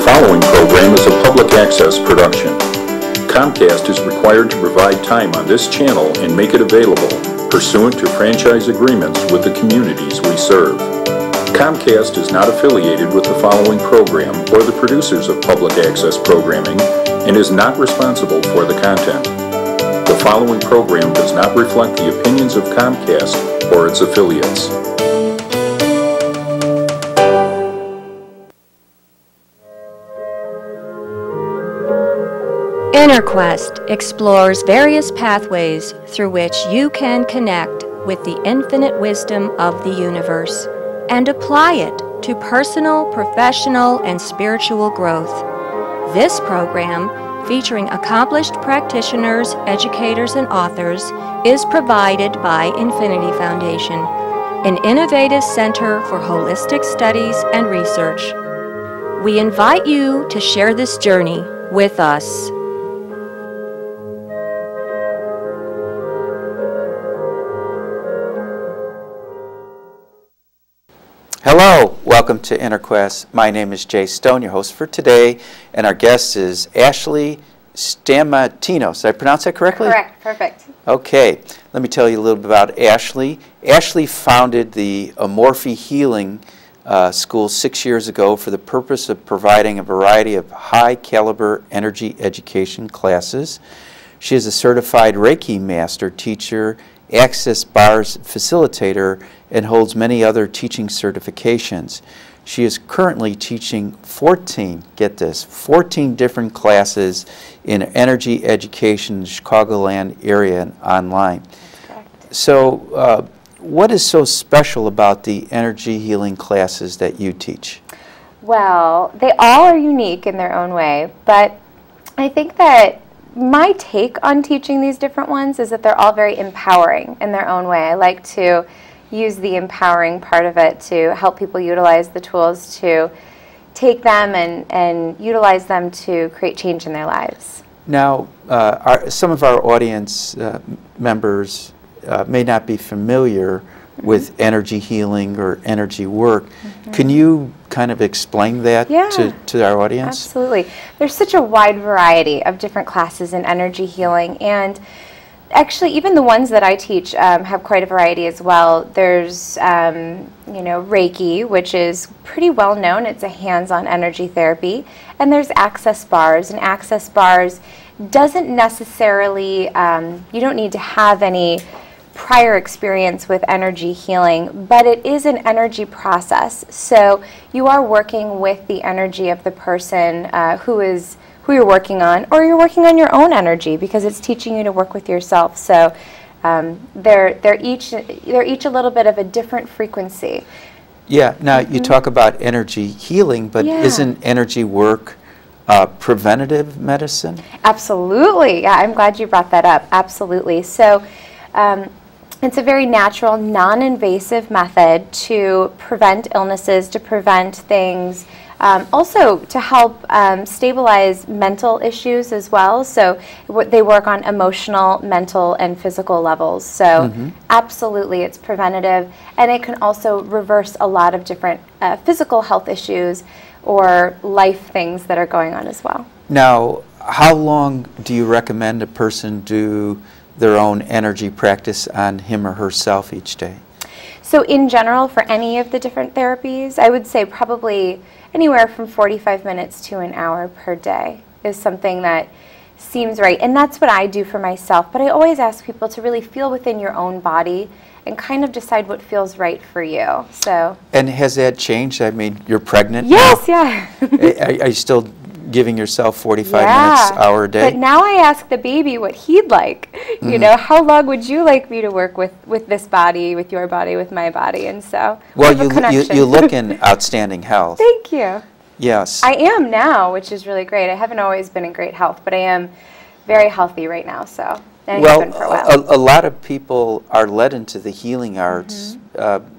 following program is a public access production. Comcast is required to provide time on this channel and make it available pursuant to franchise agreements with the communities we serve. Comcast is not affiliated with the following program or the producers of public access programming and is not responsible for the content. The following program does not reflect the opinions of Comcast or its affiliates. InnerQuest explores various pathways through which you can connect with the infinite wisdom of the universe and apply it to personal, professional, and spiritual growth. This program, featuring accomplished practitioners, educators, and authors, is provided by Infinity Foundation, an innovative center for holistic studies and research. We invite you to share this journey with us. Hello, welcome to InnerQuest. My name is Jay Stone, your host for today, and our guest is Ashley Stamatinos. Did I pronounce that correctly? Correct, perfect. Okay, let me tell you a little bit about Ashley. Ashley founded the Amorphe Healing School 6 years ago for the purpose of providing a variety of high-caliber energy education classes. She is a certified Reiki master teacher, Access Bars facilitator, and holds many other teaching certifications. She is currently teaching 14 different classes in energy education in the Chicagoland area and online. So what is so special about the energy healing classes that you teach? Well, they all are unique in their own way, but I think that my take on teaching these different ones is that they're all very empowering in their own way. I like to use the empowering part of it to help people utilize the tools to take them and utilize them to create change in their lives. Now, some of our audience members may not be familiar with energy healing or energy work. Can you kind of explain that to our audience? Absolutely. There's such a wide variety of different classes in energy healing, and actually even the ones that I teach have quite a variety as well. There's Reiki, which is pretty well known. It's a hands-on energy therapy. And there's Access Bars, and Access Bars doesn't necessarily, you don't need to have any prior experience with energy healing, but it is an energy process. So you are working with the energy of the person who you're working on, or you're working on your own energy because it's teaching you to work with yourself. So they're each a little bit of a different frequency. Yeah. Now you talk about energy healing, but isn't energy work preventative medicine? Absolutely. Yeah, I'm glad you brought that up. Absolutely. So it's a very natural, non-invasive method to prevent illnesses, to prevent things, also to help stabilize mental issues as well. So they work on emotional, mental, and physical levels. So absolutely, it's preventative, and it can also reverse a lot of different physical health issues or life things that are going on as well. Now, how long do you recommend a person do their own energy practice on him or herself each day? So in general, for any of the different therapies, I would say probably anywhere from 45 minutes to an hour per day is something that seems right. And that's what I do for myself. But I always ask people to really feel within your own body and kind of decide what feels right for you. So. And has that changed? I mean, you're pregnant now? Yeah. Are you still giving yourself 45 minutes, hour a day? But now I ask the baby what he'd like. You know, how long would you like me to work with this body, with your body, with my body? And so, well, you look in outstanding health. Thank you. Yes. I am now, which is really great. I haven't always been in great health, but I am very healthy right now. So, and well, I've been for a while. A lot of people are led into the healing arts.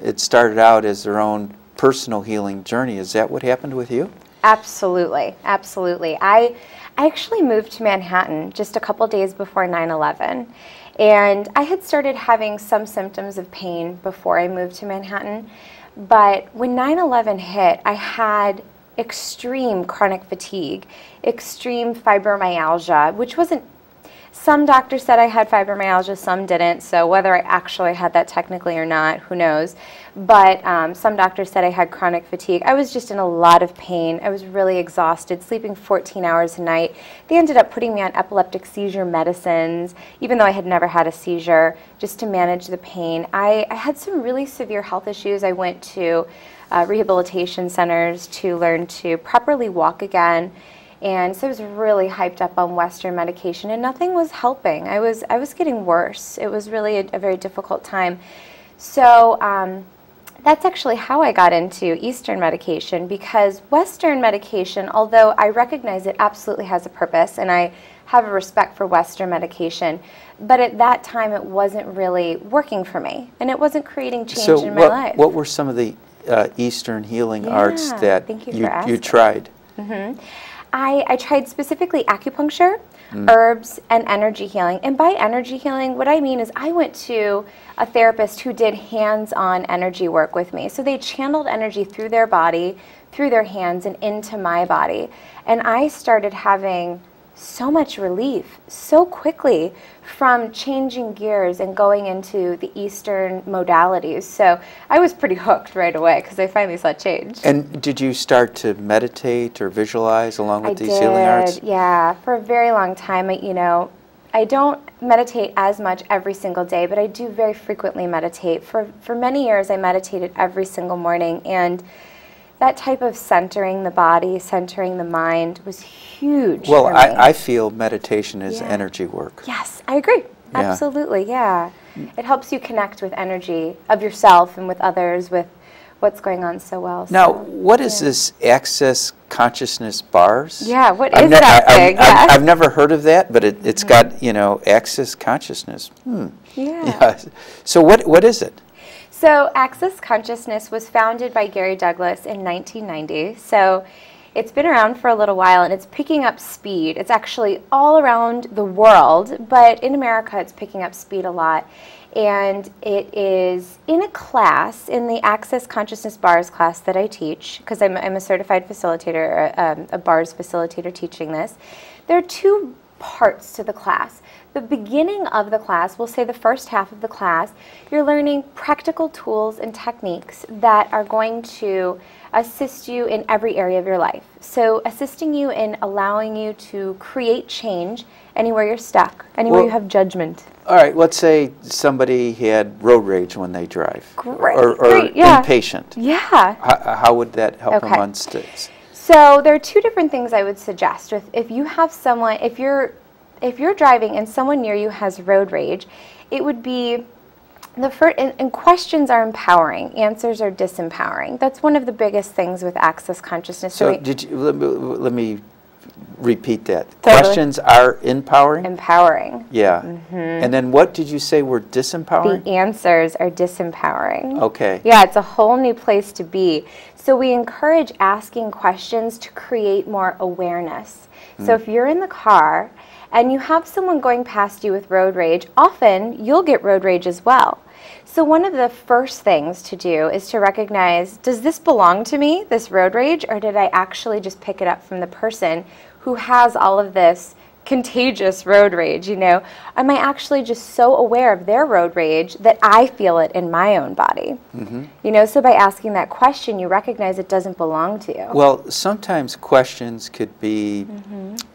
It started out as their own personal healing journey. Is that what happened with you? Absolutely, absolutely. I actually moved to Manhattan just a couple days before 9/11, and I had started having some symptoms of pain before I moved to Manhattan, but when 9/11 hit, I had extreme chronic fatigue, extreme fibromyalgia, which wasn't, some doctors said I had fibromyalgia, some didn't, so whether I actually had that technically or not, who knows. But some doctors said I had chronic fatigue. I was just in a lot of pain. I was really exhausted, sleeping 14 hours a night. They ended up putting me on epileptic seizure medicines, even though I had never had a seizure, just to manage the pain. I had some really severe health issues. I went to rehabilitation centers to learn to properly walk again. And so I was really hyped up on Western medication, and nothing was helping. I was getting worse. It was really a very difficult time. So that's actually how I got into Eastern medication, because Western medication, although I recognize it absolutely has a purpose, and I have a respect for Western medication, but at that time it wasn't really working for me, and it wasn't creating change in my life. What were some of the Eastern healing arts that you tried? Mm-hmm. I tried specifically acupuncture, herbs, and energy healing. And by energy healing, what I mean is I went to a therapist who did hands-on energy work with me. So they channeled energy through their body, through their hands, and into my body. And I started having so much relief so quickly from changing gears and going into the Eastern modalities. So I was pretty hooked right away because I finally saw change. And did you start to meditate or visualize along with these healing arts? Yeah, for a very long time. I don't meditate as much every single day, but I do very frequently meditate. For many years, I meditated every single morning, and that type of centering the body, centering the mind was huge. Well, for me. I feel meditation is energy work. Yes, I agree. Yeah. Absolutely, yeah. It helps you connect with energy of yourself and with others, with what's going on so well. Now, what is this Access Consciousness bars? Yeah, what is that thing? I've never heard of that, but it's got, Access Consciousness. Yeah. So what is it? So Access Consciousness was founded by Gary Douglas in 1990. So it's been around for a little while, and it's picking up speed. It's actually all around the world, but in America it's picking up speed a lot. And it is in a class, in the Access Consciousness Bars class that I teach, because I'm a certified facilitator, a bars facilitator teaching this. There are two parts to the class. The beginning of the class, we'll say the first half of the class, you're learning practical tools and techniques that are going to assist you in every area of your life. So assisting you in allowing you to create change anywhere you're stuck, anywhere you have judgment. All right, let's say somebody had road rage when they drive. Great. Or impatient. Yeah. How would that help them on sticks? So there are two different things I would suggest. If you have someone, if you're driving and someone near you has road rage, it would be the first, and questions are empowering, answers are disempowering. That's one of the biggest things with Access Consciousness. So let me repeat that. Totally. Questions are empowering? Empowering. Yeah. And then what did you say were disempowering? The answers are disempowering. Okay. Yeah, it's a whole new place to be. So we encourage asking questions to create more awareness. So if you're in the car and you have someone going past you with road rage, often you'll get road rage as well. So one of the first things to do is to recognize, does this belong to me, this road rage, or did I actually just pick it up from the person who has all of this contagious road rage? Am I actually just so aware of their road rage that I feel it in my own body? So by asking that question, you recognize it doesn't belong to you. Well, sometimes questions could be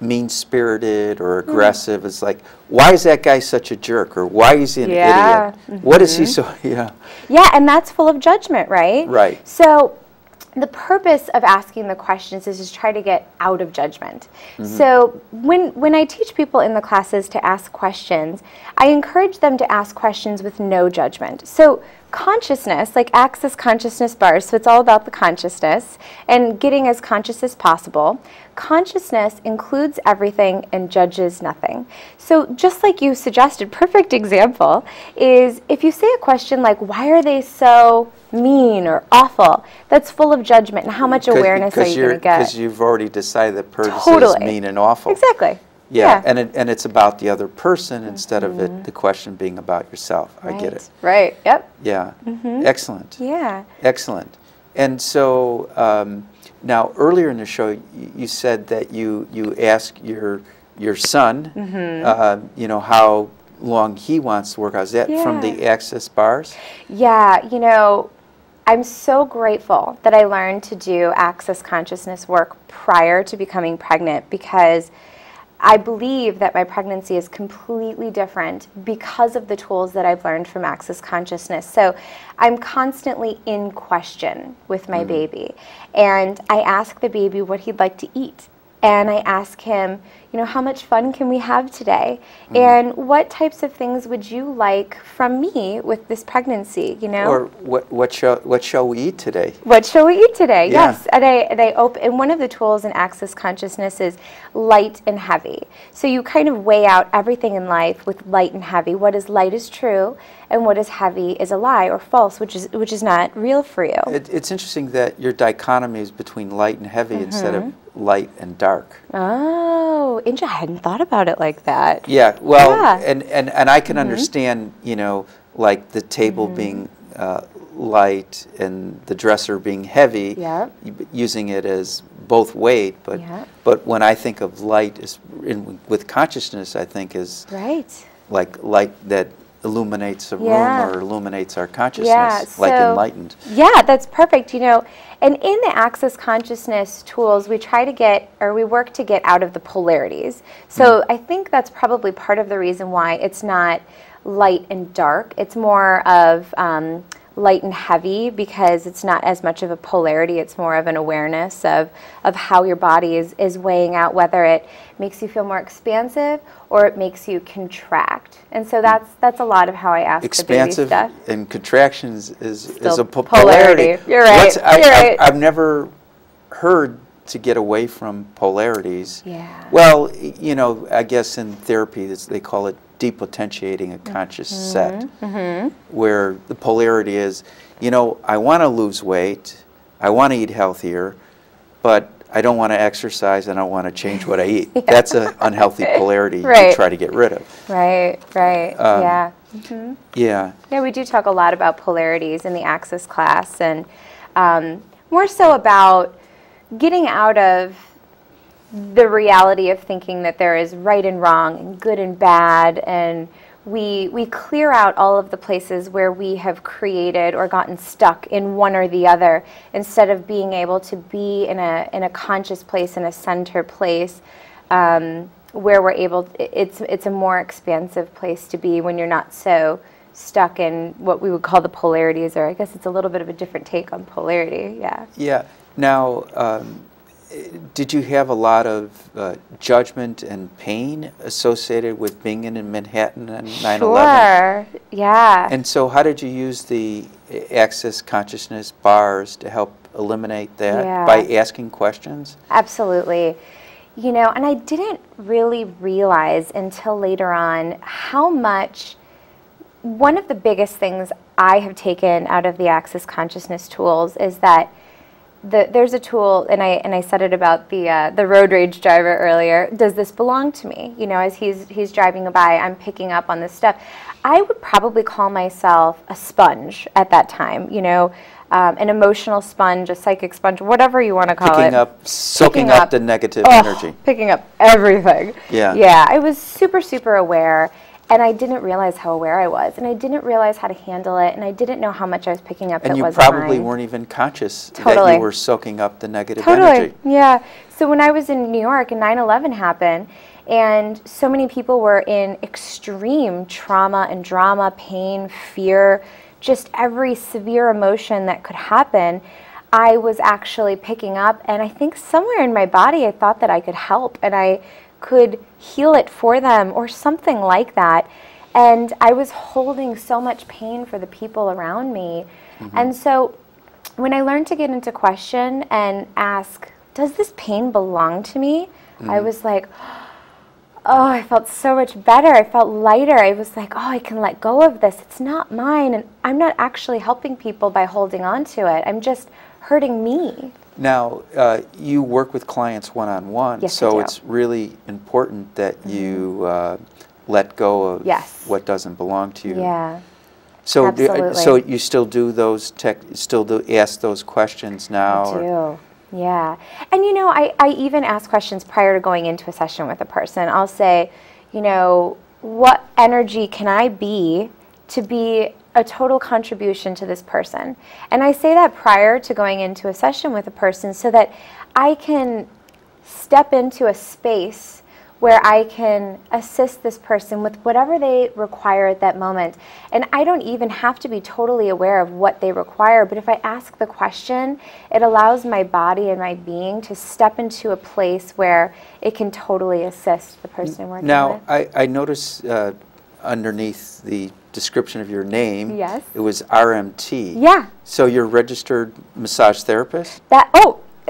mean-spirited or aggressive. It's like, why is that guy such a jerk? Or why is he an idiot? What is he so, Yeah, and that's full of judgment, right? Right. So the purpose of asking the questions is to try to get out of judgment. So when I teach people in the classes to ask questions, I encourage them to ask questions with no judgment. So consciousness, like Access Consciousness Bars, so it's all about the consciousness and getting as conscious as possible. Consciousness includes everything and judges nothing. So just like you suggested, perfect example is if you say a question like, why are they so mean or awful, that's full of judgment, and how much awareness are you going to get? Because you've already decided that person is mean and awful. Exactly. Yeah, and it's about the other person instead of the question being about yourself. Right. I get it. Right, yep. Yeah, excellent. Yeah. Excellent. And so Now, earlier in the show, you said that you ask your son, you know, how long he wants to work out. Is that from the Access bars? Yeah, you know, I'm so grateful that I learned to do Access consciousness work prior to becoming pregnant, because I believe that my pregnancy is completely different because of the tools that I've learned from Access Consciousness. So I'm constantly in question with my baby. And I ask the baby what he'd like to eat. And I ask him, you know, how much fun can we have today? And what types of things would you like from me with this pregnancy, you know? Or what shall we eat today? What shall we eat today? Yeah. Yes. And I open, and one of the tools in Access Consciousness is light and heavy. So you kind of weigh out everything in life with light and heavy. What is light is true, and what is heavy is a lie or false, which is not real for you. It's interesting that your dichotomy is between light and heavy instead of light and dark. Oh, I hadn't thought about it like that. Yeah, well, and I can understand, you know, like the table being light and the dresser being heavy, using it as both weight, but when I think of light is with consciousness, I think is like light that illuminates a room or illuminates our consciousness, like enlightened. Yeah, that's perfect. You know, and in the Access Consciousness tools, we try to get, or we work to get out of the polarities. So I think that's probably part of the reason why it's not light and dark. It's more of light and heavy, because it's not as much of a polarity. It's more of an awareness of how your body is weighing out whether it makes you feel more expansive or it makes you contract. And so that's a lot of how I ask expansive the baby stuff. And contractions is a polarity. You're right. You're right. I've never heard to get away from polarities. Yeah. Well, you know, I guess in therapy they call it depotentiating a conscious set, where the polarity is, you know, I want to lose weight, I want to eat healthier, but I don't want to exercise and I don't want to change what I eat. That's an unhealthy polarity you try to get rid of. Right. Yeah. Yeah. Yeah, we do talk a lot about polarities in the Access class, and more so about getting out of the reality of thinking that there is right and wrong and good and bad, and we clear out all of the places where we have created or gotten stuck in one or the other, instead of being able to be in a conscious place, in a center place, where we're able, it's a more expansive place to be when you're not so stuck in what we would call the polarities, or I guess it's a little bit of a different take on polarity. Yeah. Now, did you have a lot of judgment and pain associated with being in Manhattan on 9/11? Sure, yeah. And so how did you use the Access Consciousness bars to help eliminate that? By asking questions? Absolutely. You know, and I didn't really realize until later on how much, one of the biggest things I have taken out of the Access Consciousness tools is that there's a tool, and I said it about the road rage driver earlier. Does this belong to me? You know, as he's driving by, I'm picking up on this stuff. I would probably call myself a sponge at that time. You know, an emotional sponge, a psychic sponge, whatever you want to call it. Soaking up the negative energy. Picking up everything. Yeah. Yeah, I was super aware. And I didn't realize how aware I was, and I didn't realize how to handle it, and I didn't know how much I was picking up that wasn't mine. And you probably weren't even conscious that you were soaking up the negative energy. Yeah. So when I was in New York and 9/11 happened, and so many people were in extreme trauma and drama, pain, fear, just every severe emotion that could happen, I was actually picking up, and I think somewhere in my body I thought that I could help, and I could heal it for them or something like that. And I was holding so much pain for the people around me. And so when I learned to get into question and ask, does this pain belong to me? I was like, oh, I felt so much better. I felt lighter. I was like, oh, I can let go of this. It's not mine. And I'm not actually helping people by holding on to it. I'm just hurting me. Now, you work with clients one-on-one, so it's really important that you let go of what doesn't belong to you. Yeah. So, so you still do those ask those questions now? I do. Yeah. And, you know, I even ask questions prior to going into a session with a person. I'll say, you know, what energy can I be to be a total contribution to this person? And I say that prior to going into a session with a person so that I can step into a space where I can assist this person with whatever they require at that moment. And I don't even have to be totally aware of what they require, but if I ask the question, it allows my body and my being to step into a place where it can totally assist the person I'm working Now, with. I noticed underneath the description of your name, Yes. it was RMT. Yeah. So you're a registered massage therapist?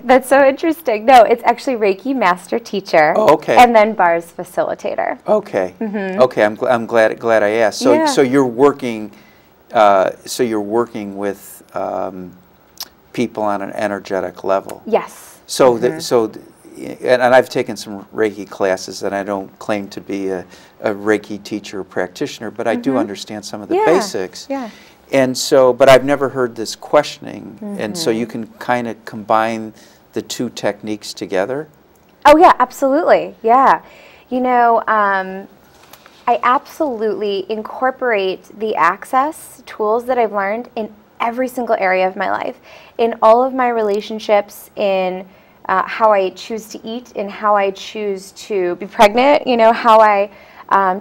That's so interesting. No, it's actually Reiki master teacher. Oh, okay. And then bars facilitator. Okay. Okay, I'm glad I asked. So Yeah. so you're working with people on an energetic level. Yes. So and I've taken some Reiki classes, and I don't claim to be a Reiki teacher or practitioner, but I do understand some of the basics. Yeah. And so, but I've never heard this questioning, and so you can kind of combine the two techniques together? Oh, yeah, absolutely. Yeah. You know, I absolutely incorporate the access tools that I've learned in every single area of my life, in all of my relationships, in how I choose to eat, in how I choose to be pregnant, you know, how I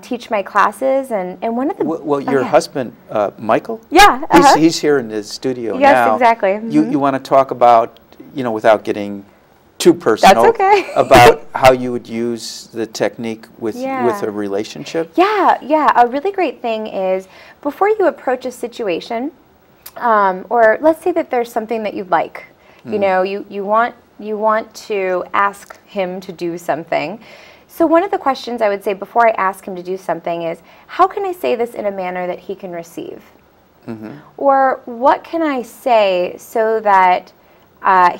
teach my classes, and one of the... Well, your husband, Michael? Yeah. He's here in the studio now. Yes, exactly. You want to talk about, you know, without getting too personal, That's okay. about how you would use the technique with a relationship? Yeah. A really great thing is before you approach a situation, or let's say that there's something that you'd like, you know, you want to ask him to do something. So one of the questions I would say before I ask him to do something is, how can I say this in a manner that he can receive? Or what can I say so that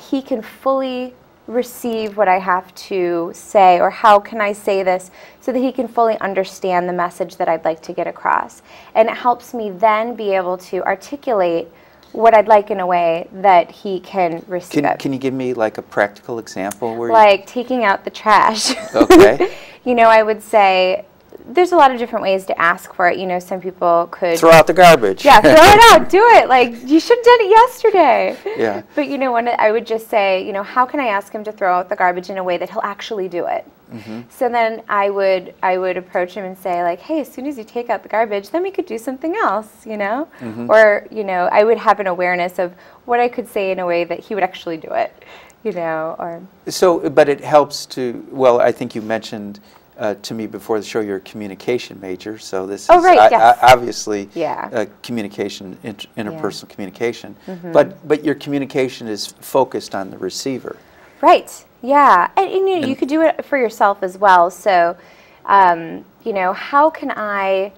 he can fully receive what I have to say? Or how can I say this so that he can fully understand the message that I'd like to get across? And it helps me then be able to articulate what I'd like in a way that he can receive it. Can you give me like a practical example? Where like taking out the trash. Okay. You know, I would say there's a lot of different ways to ask for it. You know, some people could... Throw out the garbage. Yeah, throw it out. Do it. Like, you should have done it yesterday. Yeah. But, you know, I would just say, you know, how can I ask him to throw out the garbage in a way that he'll actually do it? So then I would approach him and say, like, hey, as soon as you take out the garbage, then we could do something else, you know? Or, you know, I would have an awareness of what I could say in a way that he would actually do it, you know? Or So, but it helps to, well, I think you mentioned to me before the show you're a communication major, so this is yes. obviously communication, interpersonal communication, but your communication is focused on the receiver. Right. Yeah. And you know, you could do it for yourself as well. So, you know, how can I...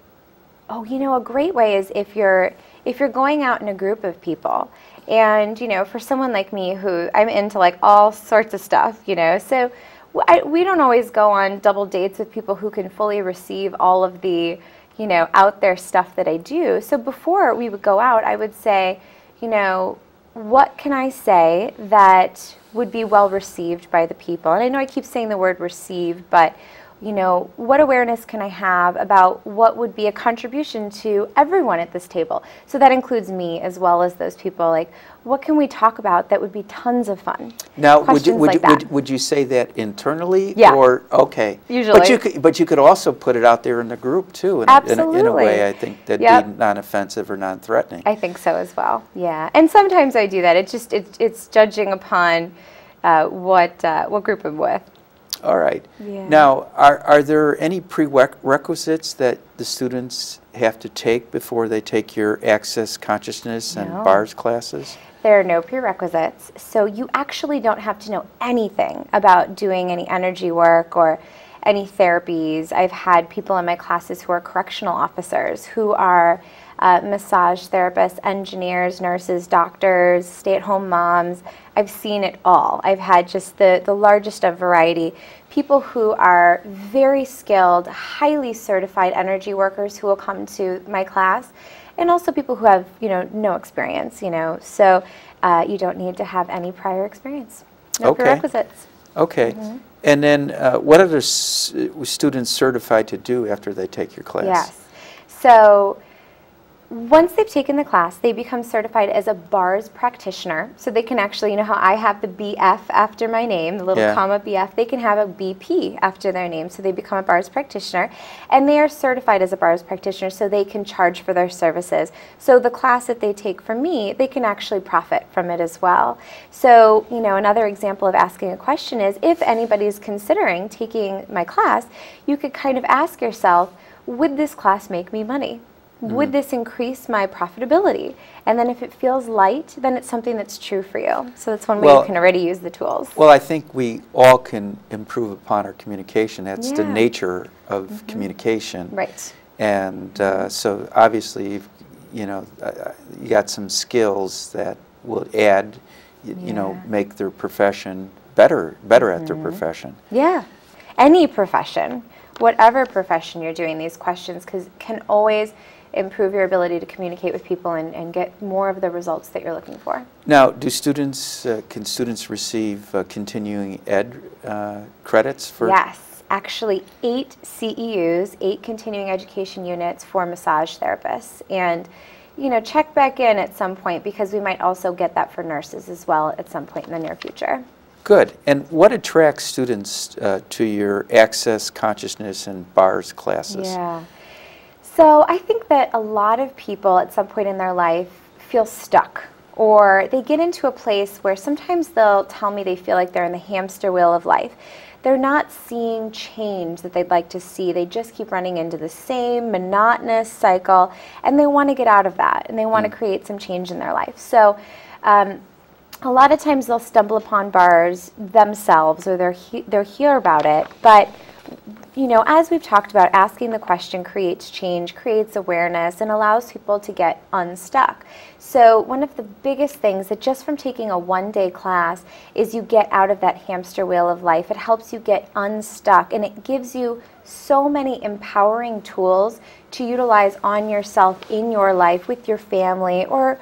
Oh, you know, a great way is if you're going out in a group of people, and you know, for someone like me who I'm into like all sorts of stuff, you know, so we don't always go on double dates with people who can fully receive all of the, you know, out there stuff that I do. So before we would go out, I would say, you know, what can I say that would be well received by the people? And I know I keep saying the word receive, but, you know, what awareness can I have about what would be a contribution to everyone at this table? So that includes me as well as those people. Like, what can we talk about that would be tons of fun? Now, would you say that internally? Yeah. Or, okay. Usually. But you could also put it out there in the group, too, in a way, I think, that'd be non-offensive or non-threatening. I think so as well, yeah. And sometimes I do that. It's judging upon what group I'm with. All right. Yeah. Now, are there any prerequisites that the students have to take before they take your Access Consciousness and bars classes? There are no prerequisites. So you actually don't have to know anything about doing any energy work or any therapies. I've had people in my classes who are correctional officers, who are massage therapists, engineers, nurses, doctors, stay-at-home moms. I've seen it all. I've had just the largest of variety. People who are very skilled, highly certified energy workers who will come to my class, and also people who have, you know, no experience, you know. So you don't need to have any prior experience. No Okay. prerequisites. Okay. And then what are students certified to do after they take your class? Yes. So once they've taken the class, they become certified as a BARS practitioner. So they can actually, you know how I have the BF after my name, the little Yeah. comma BF, they can have a BP after their name. So they become a BARS practitioner. And they are certified as a BARS practitioner so they can charge for their services. So the class that they take from me, they can actually profit from it as well. So, you know, another example of asking a question is if anybody's considering taking my class, you could kind of ask yourself, would this class make me money? Would this increase my profitability? And then if it feels light, then it's something that's true for you. So that's one way you can already use the tools. Well, I think we all can improve upon our communication. That's the Yeah. nature of communication. Right. And so obviously, you know, you got some skills that will add, you know, make their profession better at their profession. Yeah. Any profession, whatever profession you're doing, these questions can always improve your ability to communicate with people and get more of the results that you're looking for. Now, do students, can students receive continuing ed credits for? Yes, actually 8 CEUs, 8 continuing education units for massage therapists. And, you know, check back in at some point because we might also get that for nurses as well at some point in the near future. Good. And what attracts students to your Access, Consciousness, and BARS classes? Yeah. So I think that a lot of people at some point in their life feel stuck, or they get into a place where sometimes they'll tell me they feel like they're in the hamster wheel of life. They're not seeing change that they'd like to see. They just keep running into the same monotonous cycle, and they want to get out of that, and they want to create some change in their life. So a lot of times they'll stumble upon BARS themselves, or they'll hear about it, but you know, as we've talked about, asking the question creates change, creates awareness, and allows people to get unstuck. So one of the biggest things that just from taking a one-day class is you get out of that hamster wheel of life. It helps you get unstuck, and it gives you so many empowering tools to utilize on yourself in your life, with your family, or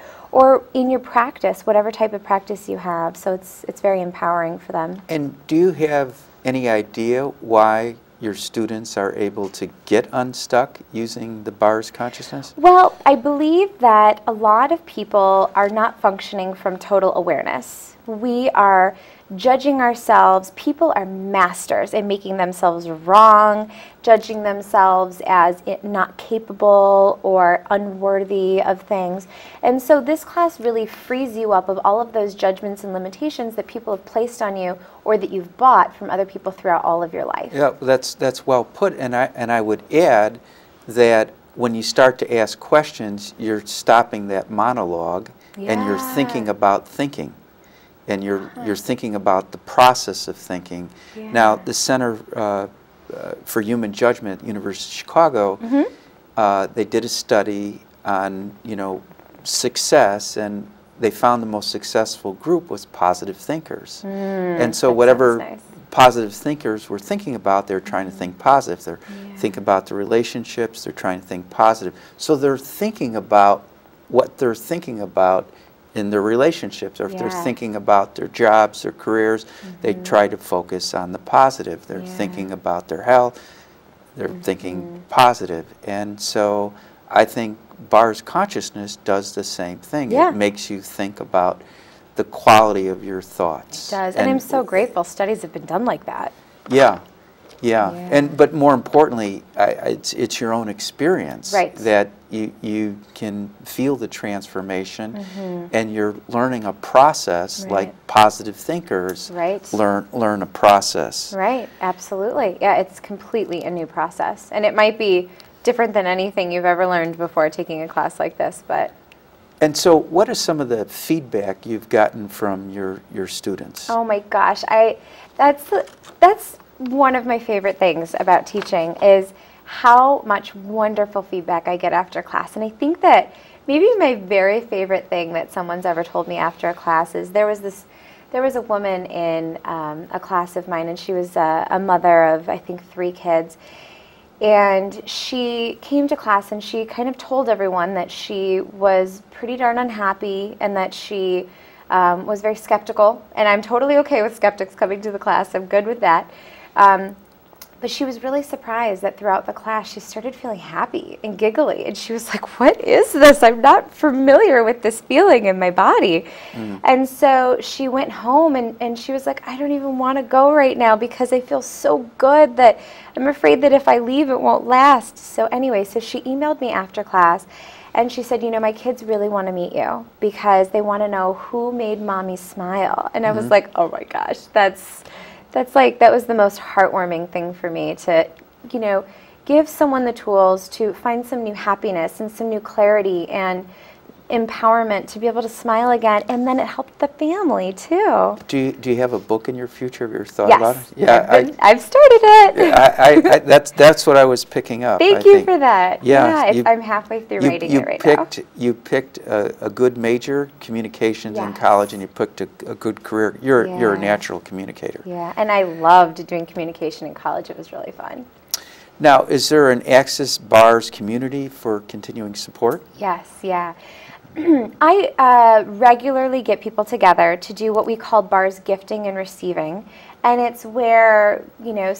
in your practice, whatever type of practice you have. So it's very empowering for them. And do you have any idea why your students are able to get unstuck using the BARS consciousness? Well, I believe that a lot of people are not functioning from total awareness. We are judging ourselves. People are masters in making themselves wrong, judging themselves as not capable or unworthy of things. And so this class really frees you up of all of those judgments and limitations that people have placed on you or that you've bought from other people throughout all of your life. Yeah, that's well put. And I would add that when you start to ask questions, you're stopping that monologue and you're thinking about thinking. And you're thinking about the process of thinking. Yeah. Now, the Center for Human Judgment, University of Chicago, they did a study on, you know, success, and they found the most successful group was positive thinkers. And so whatever positive thinkers were thinking about, they're trying to think positive. They're thinking about the relationships. They're trying to think positive. So they're thinking about what they're thinking about in their relationships, or if they're thinking about their jobs or careers, they try to focus on the positive. They're thinking about their health, they're thinking positive. And so I think BARS consciousness does the same thing. It makes you think about the quality of your thoughts. It does, and I'm so grateful studies have been done like that. Yeah. But more importantly, it's your own experience that you can feel the transformation, and you're learning a process like positive thinkers learn a process. Right, absolutely. Yeah, it's completely a new process, and it might be different than anything you've ever learned before taking a class like this, but. And so what are some of the feedback you've gotten from your students? Oh my gosh, that's one of my favorite things about teaching is how much wonderful feedback I get after class. And I think that maybe my very favorite thing that someone's ever told me after a class is there was a woman in a class of mine, and she was a mother of, I think, 3 kids. And she came to class and she kind of told everyone that she was pretty darn unhappy and that she was very skeptical, and I'm totally okay with skeptics coming to the class. I'm good with that. But she was really surprised that throughout the class she started feeling happy and giggly, and she was like, what is this? I'm not familiar with this feeling in my body. And so she went home and she was like, I don't even want to go right now because I feel so good that I'm afraid that if I leave it won't last. So anyway, so she emailed me after class and she said, you know, my kids really want to meet you because they want to know who made mommy smile. And I was like, oh my gosh, that was the most heartwarming thing for me to, you know, give someone the tools to find some new happiness and some new clarity and empowerment to be able to smile again, and then it helped the family too. Do you have a book in your future? Have you ever thought about it? Yeah, I've started it. That's what I was picking up. Thank you for that. Yeah, I'm halfway through writing it right now. You picked a good major, communications in college, and you picked a good career. You're a natural communicator. Yeah, and I loved doing communication in college. It was really fun. Now, is there an Access Bars community for continuing support? Yes, yeah. I regularly get people together to do what we call bars gifting and receiving, and it's where, you know,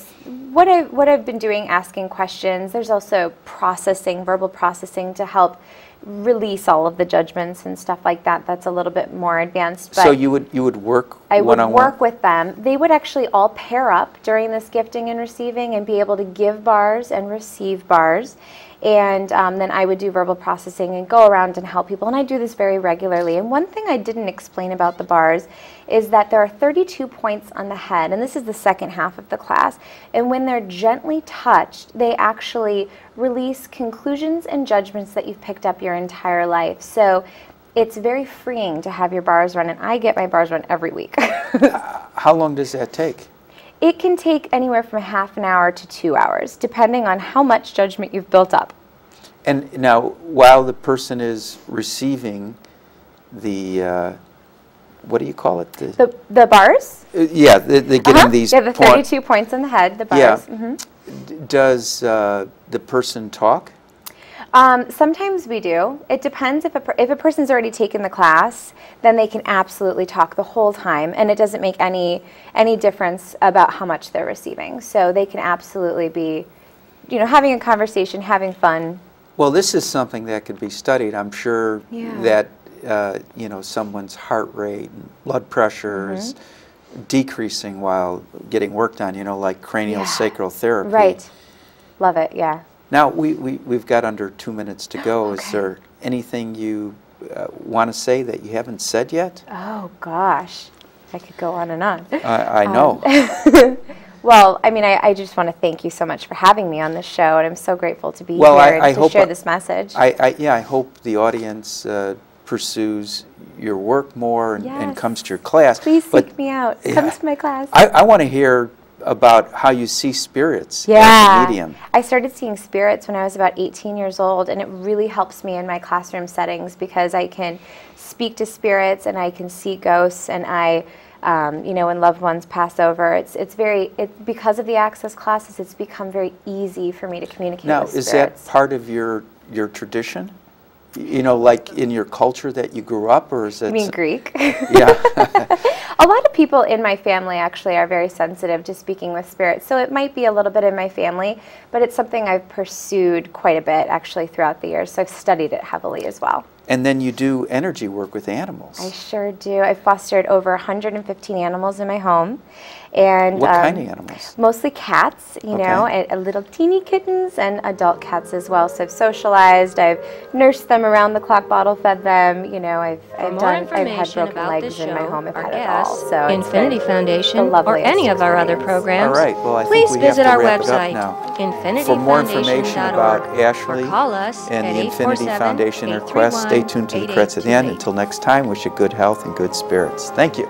what I've been doing, asking questions. There's also processing, verbal processing, to help release all of the judgments and stuff like that. That's a little bit more advanced. But so you would work one-on-one? I would work with them. They would actually all pair up during this gifting and receiving and be able to give bars and receive bars. And then I would do verbal processing and go around and help people. And I do this very regularly. And one thing I didn't explain about the bars is that there are 32 points on the head. And this is the second half of the class. And when they're gently touched, they actually release conclusions and judgments that you've picked up your entire life. So it's very freeing to have your bars run. And I get my bars run every week. How long does that take? It can take anywhere from half an hour to 2 hours, depending on how much judgment you've built up. And now, while the person is receiving the, what do you call it? The bars? Yeah, they're getting these the 32 points on the head, the bars. Yeah. Does the person talk? Sometimes we do. It depends. If a person's already taken the class, then they can absolutely talk the whole time, and it doesn't make any difference about how much they're receiving. So they can absolutely be, you know, having a conversation, having fun. Well, this is something that could be studied. I'm sure that you know, someone's heart rate and blood pressure is decreasing while getting worked on. You know, like cranial sacral therapy. Right. Love it. Yeah. Now, we've got under 2 minutes to go. Okay. Is there anything you want to say that you haven't said yet? Oh, gosh. I could go on and on. I know. Well, I mean, I just want to thank you so much for having me on this show, and I'm so grateful to be here and to share this message. I hope the audience pursues your work more and comes to your class. Please seek me out. Come to my class. I want to hear about how you see spirits as a medium. I started seeing spirits when I was about 18 years old, and it really helps me in my classroom settings because I can speak to spirits and I can see ghosts, and I, you know, when loved ones pass over, because of the Access classes, it's become very easy for me to communicate with spirits. Now, is that part of your tradition? You know, like in your culture that you grew up, or is it? You mean Greek? Yeah. A lot of people in my family actually are very sensitive to speaking with spirits, so it might be a little bit in my family, but it's something I've pursued quite a bit actually throughout the years, so I've studied it heavily as well. And then you do energy work with animals. I sure do. I've fostered over 115 animals in my home. And what kind of animals? Mostly cats, you know, and little teeny kittens and adult cats as well. So I've socialized, I've nursed them around the clock, bottle fed them, you know, I've had broken legs in my home, I've had it all. So Infinity Foundation or any of our other programs. All right, well, I please think we visit have to our wrap website, it up now. infinityfoundation.org. For more information about Ashley or call us and at the Infinity Foundation and her quest, stay tuned to the credits at the end. Until next time, wish you good health and good spirits. Thank you.